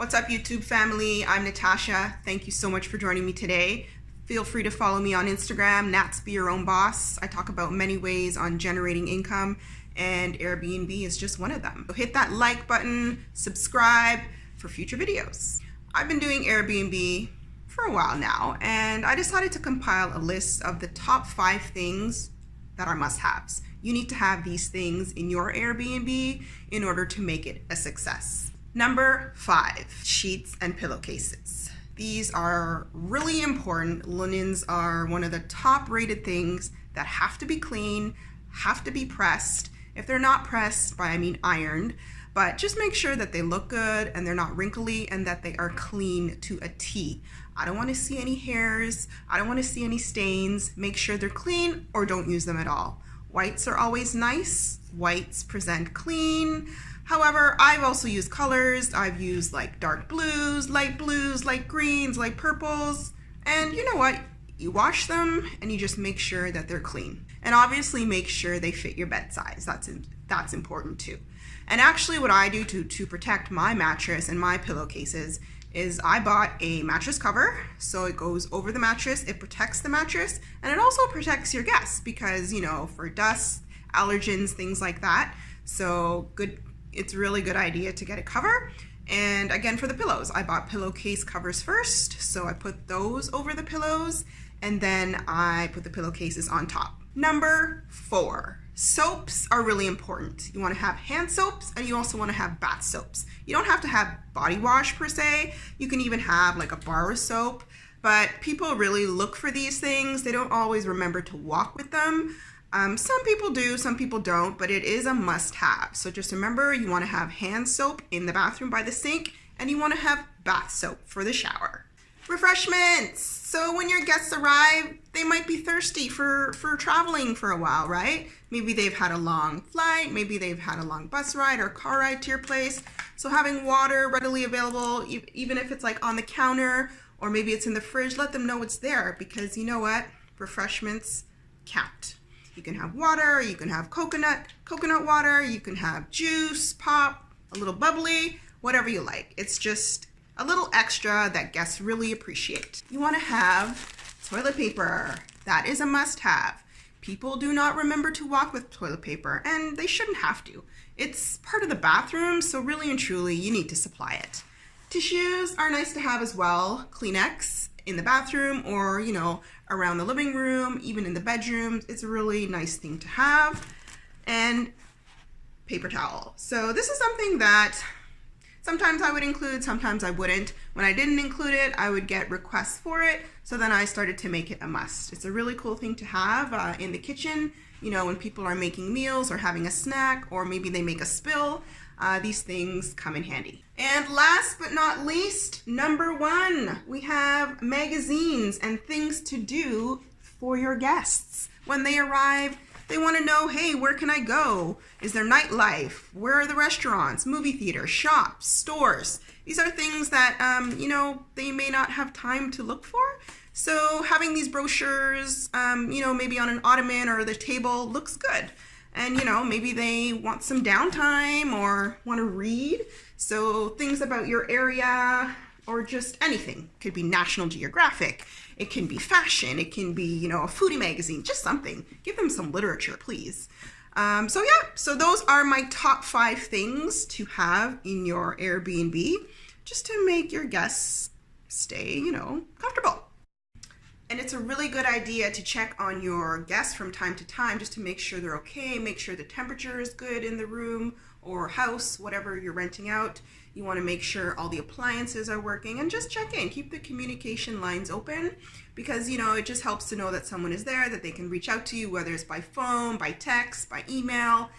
What's up, YouTube family? I'm Natasha. Thank you so much for joining me today. Feel free to follow me on Instagram, Nats Be Your Own Boss. I talk about many ways on generating income, and Airbnb is just one of them. So hit that like button, subscribe for future videos. I've been doing Airbnb for a while now, and I decided to compile a list of the top 5 things that are must-haves. You need to have these things in your Airbnb in order to make it a success. Number 5, sheets and pillowcases. These are really important. Linens are one of the top rated things that have to be clean, have to be pressed. If they're not pressed, I mean ironed, but just make sure that they look good and they're not wrinkly and that they are clean to a T. I don't want to see any hairs. I don't want to see any stains. Make sure they're clean or don't use them at all. Whites are always nice. Whites present clean. However, I've also used colors. I've used like dark blues, light greens, light purples. And you know what? You wash them and you just make sure that they're clean. And obviously make sure they fit your bed size. That's important too. And actually what I do to protect my mattress and my pillowcases is I bought a mattress cover. So it goes over the mattress, it protects the mattress, and it also protects your guests because, you know, for dust, allergens, things like that. So it's a really good idea to get a cover. And again, for the pillows, I bought pillowcase covers first. So I put those over the pillows and then I put the pillowcases on top. Number 4, soaps are really important. You want to have hand soaps and you also want to have bath soaps. You don't have to have body wash per se. You can even have like a bar of soap, but people really look for these things. They don't always remember to walk with them. Some people do, some people don't, but it is a must-have. So just remember, you want to have hand soap in the bathroom by the sink, and you want to have bath soap for the shower. Refreshments! So when your guests arrive, they might be thirsty for traveling for a while, right? Maybe they've had a long flight, maybe they've had a long bus ride or car ride to your place. So having water readily available, even if it's like on the counter, or maybe it's in the fridge, let them know it's there, because you know what? Refreshments count. You can have water, you can have coconut water, you can have juice, pop, a little bubbly, whatever you like. It's just a little extra that guests really appreciate. You want to have toilet paper. That is a must-have. People do not remember to walk with toilet paper, and they shouldn't have to. It's part of the bathroom, so really and truly, you need to supply it. Tissues are nice to have as well. Kleenex in the bathroom or, you know, around the living room, even in the bedrooms. It's a really nice thing to have. And paper towel. So this is something that sometimes I would include, sometimes I wouldn't. When I didn't include it, I would get requests for it. So then I started to make it a must. It's a really cool thing to have in the kitchen. You know, when people are making meals or having a snack, or maybe they make a spill, these things come in handy. And last but not least, number 1, we have magazines and things to do for your guests. When they arrive, they want to know, hey, where can I go? Is there nightlife? Where are the restaurants, movie theaters, shops, stores? These are things that, you know, they may not have time to look for. So having these brochures, you know, maybe on an ottoman or the table looks good. And, you know, maybe they want some downtime or want to read. So things about your area or just anything. It could be National Geographic. It can be fashion. It can be, you know, a foodie magazine, just something. Give them some literature, please. So those are my top 5 things to have in your Airbnb just to make your guests stay, you know, comfortable. And it's a really good idea to check on your guests from time to time just to make sure they're okay, make sure the temperature is good in the room or house, whatever you're renting out. You want to make sure all the appliances are working and just check in. Keep the communication lines open because, you know, it just helps to know that someone is there, that they can reach out to you, whether it's by phone, by text, by email.